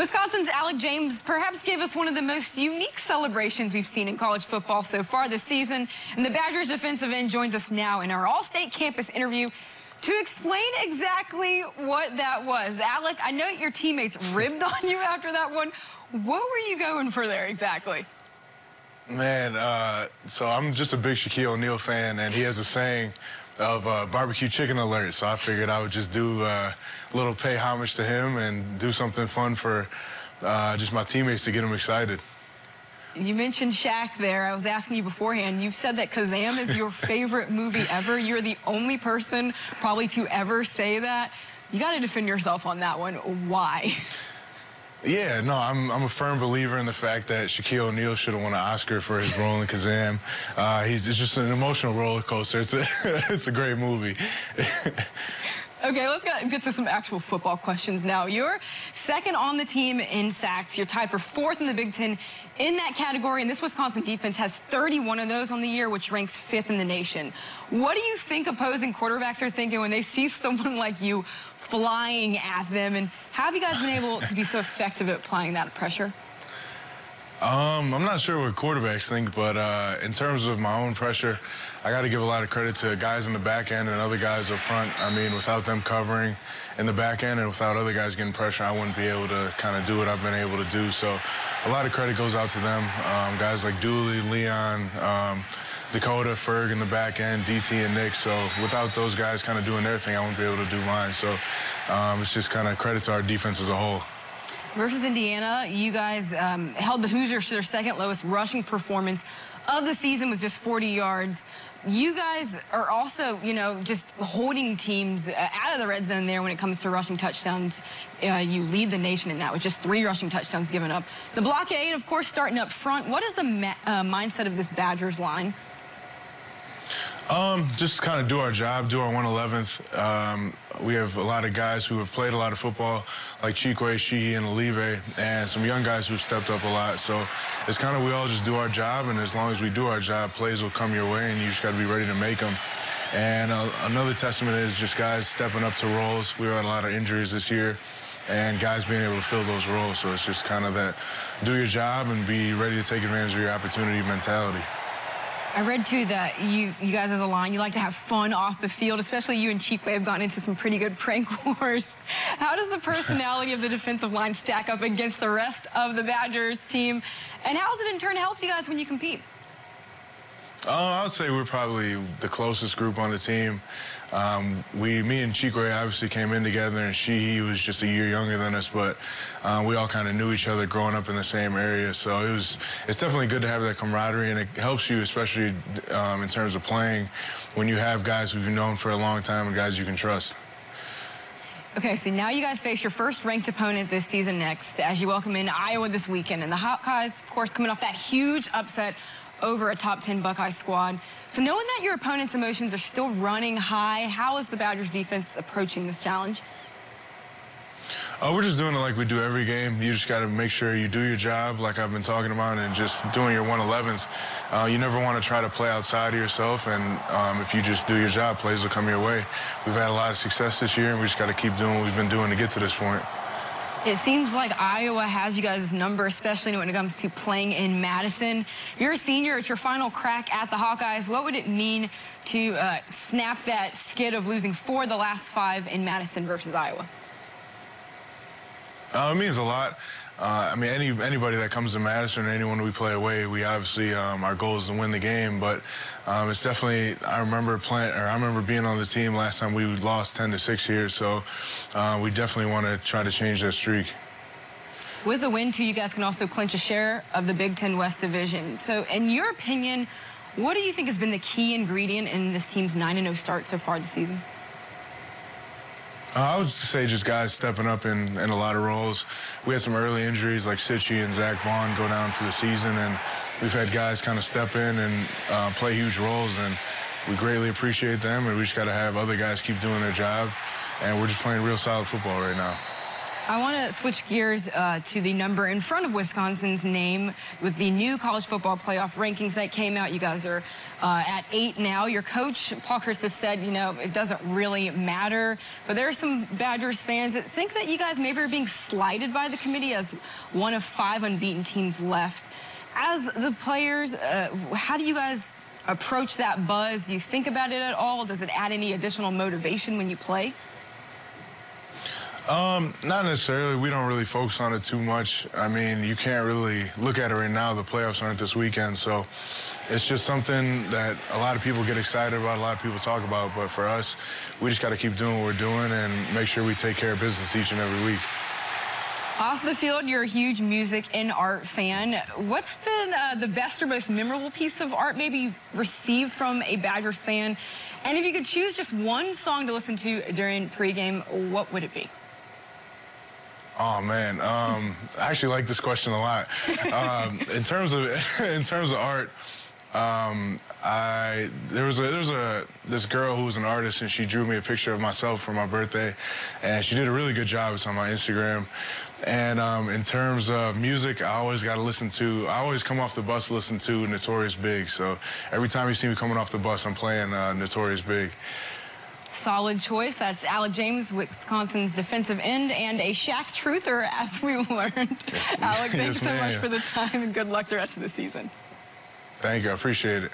Wisconsin's Alec James perhaps gave us one of the most unique celebrations we've seen in college football so far this season. And the Badgers defensive end joins us now in our all-state campus interview to explain exactly what that was. Alec, I know your teammates ribbed on you after that one. What were you going for there exactly? Man, so I'm just a big Shaquille O'Neal fan, and he has a saying of barbecue chicken alert. So I figured I would just do a little pay homage to him and do something fun for just my teammates to get them excited. You mentioned Shaq there. I was asking you beforehand. You've said that Kazam is your favorite movie ever. You're the only person probably to ever say that. You got to defend yourself on that one. Why? Yeah, no, I'm a firm believer in the fact that Shaquille O'Neal should have won an Oscar for his role in Kazam. It's just an emotional roller coaster. It's a great movie. Okay, let's get to some actual football questions now. You're second on the team in sacks. You're tied for fourth in the Big Ten in that category, and this Wisconsin defense has 31 of those on the year, which ranks fifth in the nation. What do you think opposing quarterbacks are thinking when they see someone like you flying at them, and how have you guys been able to be so effective at applying that pressure? I'm not sure what quarterbacks think, but in terms of my own pressure, I got to give a lot of credit to guys in the back end and other guys up front. I mean, without them covering in the back end and without other guys getting pressure, I wouldn't be able to kind of do what I've been able to do. So a lot of credit goes out to them. Guys like Dooley, Leon, Dakota, Ferg in the back end, DT and Nick. So without those guys kind of doing their thing, I wouldn't be able to do mine. So it's just kind of credit to our defense as a whole. Versus Indiana, you guys held the Hoosiers to their second lowest rushing performance of the season with just 40 yards. You guys are also, you know, just holding teams out of the red zone there when it comes to rushing touchdowns. You lead the nation in that with just 3 rushing touchdowns given up. The blockade, of course, starting up front. What is the mindset of this Badgers line? Just kind of do our job, do our 111th. We have a lot of guys who have played a lot of football, like Chikwe, Sheehy, and Olive, and some young guys who've stepped up a lot. So it's kind of we all just do our job, and as long as we do our job, plays will come your way, and you just got to be ready to make them. And another testament is just guys stepping up to roles. We had a lot of injuries this year, and guys being able to fill those roles. So it's just kind of that do your job and be ready to take advantage of your opportunity mentality. I read, too, that you guys as a line, you like to have fun off the field, especially you and Chikwe have gotten into some pretty good prank wars. How does the personality of the defensive line stack up against the rest of the Badgers team? And how has it, in turn, helped you guys when you compete? I would say we're probably the closest group on the team. Me and Chikwe obviously came in together, and he was just a year younger than us, but we all kind of knew each other growing up in the same area. So it's definitely good to have that camaraderie, and it helps you, especially in terms of playing, when you have guys who you've known for a long time and guys you can trust. Okay, so now you guys face your first ranked opponent this season next as you welcome in Iowa this weekend. And the Hawkeyes, of course, coming off that huge upset over a top 10 Buckeye squad. So knowing that your opponent's emotions are still running high, how is the Badgers defense approaching this challenge? We're just doing it like we do every game. You just got to make sure you do your job, like I've been talking about, and just doing your 111s. You never want to try to play outside of yourself, and if you just do your job, plays will come your way. We've had a lot of success this year, and we just got to keep doing what we've been doing to get to this point. It seems like Iowa has you guys' number, especially when it comes to playing in Madison. You're a senior. It's your final crack at the Hawkeyes. What would it mean to snap that skid of losing 4 of the last 5 in Madison versus Iowa? It means a lot. I mean, anybody that comes to Madison or anyone we play away, we obviously, our goal is to win the game, but it's definitely, I remember being on the team last time we lost 10-6 here, so we definitely want to try to change that streak. With a win, too, you guys can also clinch a share of the Big Ten West Division. So, in your opinion, what do you think has been the key ingredient in this team's 9-0 start so far this season? I would say just guys stepping up in a lot of roles. We had some early injuries like Sitchy and Zach Bond go down for the season, and we've had guys kind of step in and play huge roles, and we greatly appreciate them, and we just got to have other guys keep doing their job, and we're just playing real solid football right now. I want to switch gears to the number in front of Wisconsin's name with the new college football playoff rankings that came out. You guys are at 8 now. Your coach, Paul Christus, said, you know, it doesn't really matter. But there are some Badgers fans that think that you guys maybe are being slighted by the committee as one of 5 unbeaten teams left. As the players, how do you guys approach that buzz? Do you think about it at all? Does it add any additional motivation when you play? Not necessarily. We don't really focus on it too much. I mean, you can't really look at it right now. The playoffs aren't this weekend, so it's just something that a lot of people get excited about, a lot of people talk about. But for us, we just got to keep doing what we're doing and make sure we take care of business each and every week. Off the field, you're a huge music and art fan. What's been the best or most memorable piece of art maybe you've received from a Badgers fan? And if you could choose just one song to listen to during pregame, what would it be? Oh man, I actually like this question a lot. In terms of art, there was this girl who was an artist, and she drew me a picture of myself for my birthday, and she did a really good job. It's on my Instagram. And in terms of music, I always come off the bus to listen to Notorious Big. So every time you see me coming off the bus, I'm playing Notorious Big. Solid choice. That's Alec James, Wisconsin's defensive end, and a Shaq truther, as we learned. Yes. Alec, thanks so much for the time, and good luck the rest of the season. Thank you. I appreciate it.